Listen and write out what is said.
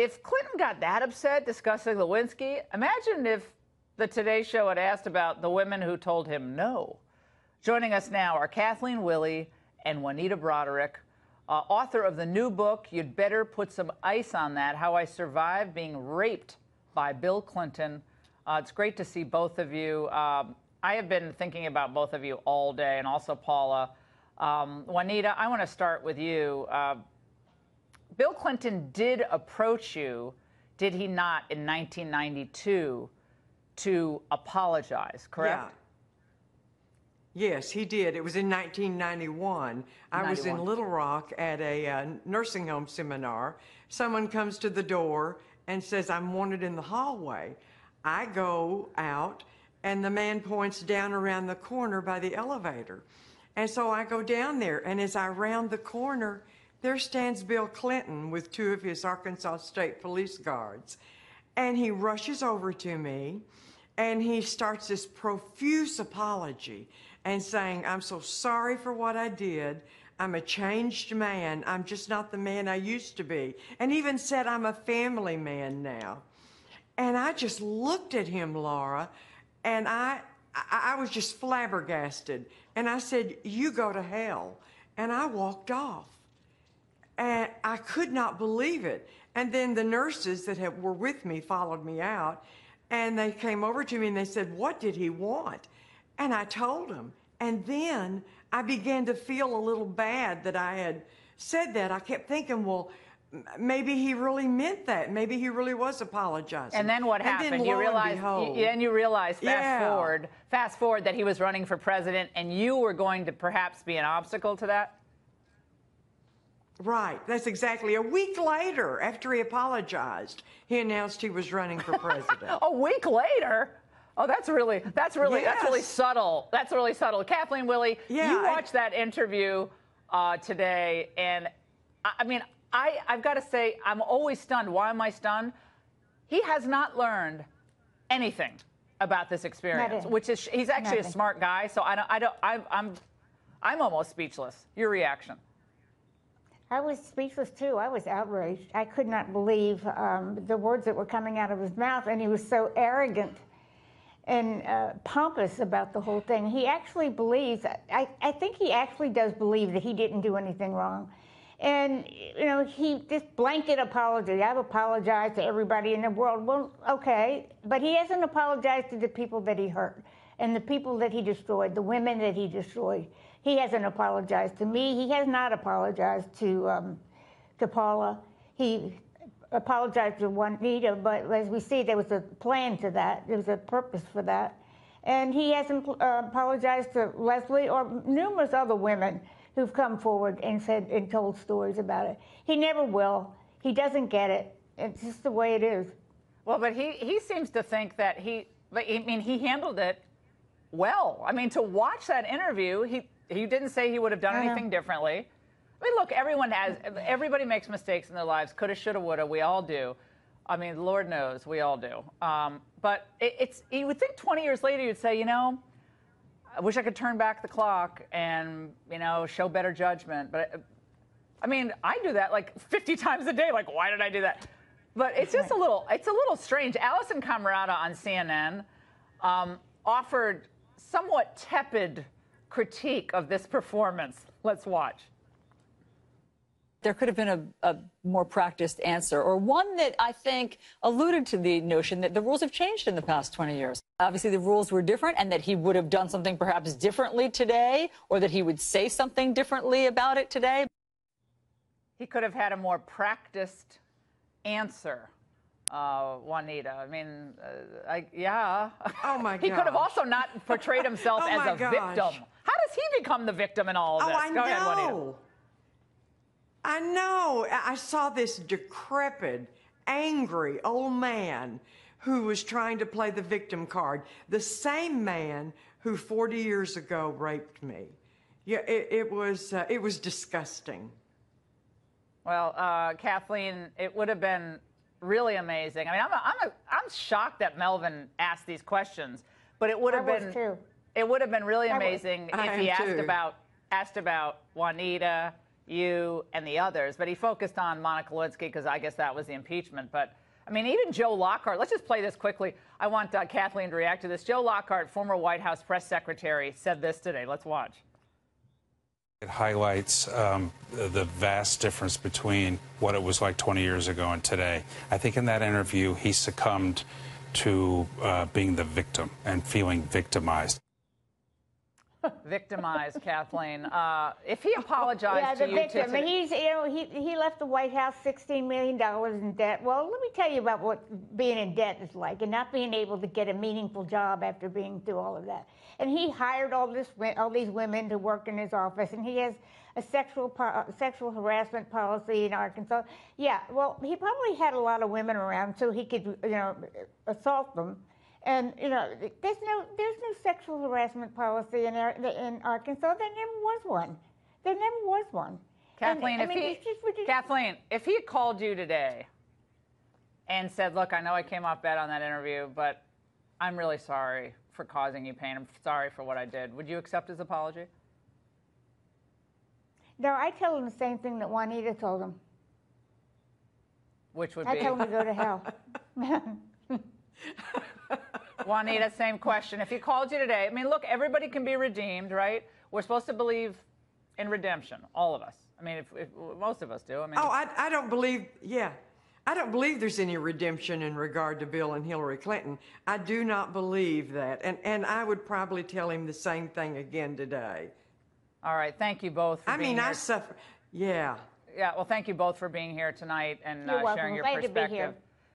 if Clinton got that upset discussing Lewinsky, imagine if the Today Show had asked about the women who told him no. Joining us now are Kathleen Willey and Juanita Broderick, author of the new book, You'd Better Put Some Ice on That, How I Survived Being Raped by Bill Clinton. It's great to see both of you. I have been thinking about both of you all day, and also Paula. Juanita, I want to start with you. Bill Clinton did approach you, did he not, in 1992 to apologize, correct? Yeah. Yes, he did. It was in 1991. I was in Little Rock at a nursing home seminar. Someone comes to the door and says, I'm wanted in the hallway. I go out, and the man points down around the corner by the elevator. And so I go down there, and as I round the corner, there stands Bill Clinton with two of his Arkansas State Police guards. And he rushes over to me, and he starts this profuse apology and saying, I'm so sorry for what I did. I'm a changed man. I'm just not the man I used to be. And even said, I'm a family man now. And I just looked at him, Laura, and I was just flabbergasted. And I said, you go to hell. And I walked off. And I could not believe it. And then the nurses that were with me followed me out, and they came over to me and they said, what did he want? And I told them. And then I began to feel a little bad that I had said that. I kept thinking, well, maybe he really meant that. Maybe he really was apologizing. And then what happened? Then, you realized, fast forward, that he was running for president, and you were going to perhaps be an obstacle to that? Right. That's exactly. A week later, after he apologized, he announced he was running for president. A week later? Oh, that's really Yes. subtle. That's really subtle. Kathleen Willey, you watched that interview today, and I mean, I've got to say, I'm always stunned. Why am I stunned? He has not anything about this experience, which is he's actually a smart guy. So I'm almost speechless. Your reaction? I was speechless too. I was outraged. I could not believe the words that were coming out of his mouth, and he was so arrogant and pompous about the whole thing. He actually believes, I think he actually does believe that he didn't do anything wrong. And, you know, he just blanket apology. I've apologized to everybody in the world. Well, okay, but he hasn't apologized to the people that he hurt and the people that he destroyed, the women that he destroyed. He hasn't apologized to me. He has not apologized to Paula. He apologized to Juanita, but as we see, there was a plan to that. There was a purpose for that. And he hasn't apologized to Leslie or numerous other women who've come forward and said and told stories about it. He never will. He doesn't get it. It's just the way it is. Well, but he seems to think that he handled it well. I mean, to watch that interview, he didn't say he would have done anything differently. I mean, look, everybody makes mistakes in their lives. Coulda, shoulda, woulda. We all do. I mean, Lord knows, we all do. But you would think 20 years later, you'd say, you know, I wish I could turn back the clock and, you know, show better judgment. But, I mean, I do that like 50 times a day. Like, why did I do that? But it's just a little strange. Alison Camerata on CNN offered somewhat tepid critique of this performance. Let's watch. There could have been a more practiced answer, or one that I think alluded to the notion that the rules have changed in the past 20 years. Obviously, the rules were different, and that he would have done something perhaps differently today, or that he would say something differently about it today. He could have had a more practiced answer, Juanita. I mean, yeah. Oh, my God. He could have also not portrayed himself as a victim. How does he become the victim in all of this? Oh, I know. Go ahead, Juanita. I know. I saw this decrepit, angry old man who was trying to play the victim card. The same man who 40 years ago raped me. Yeah, it was disgusting. Well, Kathleen, it would have been really amazing. I mean, I'm shocked that Melvin asked these questions, but it would have been really amazing if he asked about Juanita, you and the others, but he focused on Monica Lewinsky because I guess that was the impeachment. But I mean, even Joe Lockhart, let's just play this quickly. I want Kathleen to react to this. Joe Lockhart, former White House press secretary, said this today. Let's watch. It highlights the vast difference between what it was like 20 years ago and today. I think in that interview, he succumbed to being the victim and feeling victimized. Victimized, Kathleen. If he apologized to you victim. today, He's, you know, he left the White House $16 million in debt. Well, let me tell you about what being in debt is like and not being able to get a meaningful job after being through all of that. And he hired all these women to work in his office, and he has a sexual harassment policy in Arkansas. Yeah, well, he probably had a lot of women around so he could, you know, assault them. And, you know, there's no sexual harassment policy in Arkansas. There never was one. There never was one. Kathleen, Kathleen, if he had called you today and said, look, I know I came off bad on that interview, but I'm really sorry for causing you pain. I'm sorry for what I did. Would you accept his apology? No, I tell him the same thing that Juanita told him. Which would I be? tell him to go to hell. Juanita, same question. If he called you today, I mean, look, everybody can be redeemed, right? We're supposed to believe in redemption, all of us. I mean, if most of us do. I mean, I don't believe, I don't believe there's any redemption in regard to Bill and Hillary Clinton. I do not believe that. And I would probably tell him the same thing again today. All right. Thank you both for being here. I suffer. Yeah. Yeah. Well, thank you both for being here tonight and You're welcome. sharing your Glad to be perspective. here.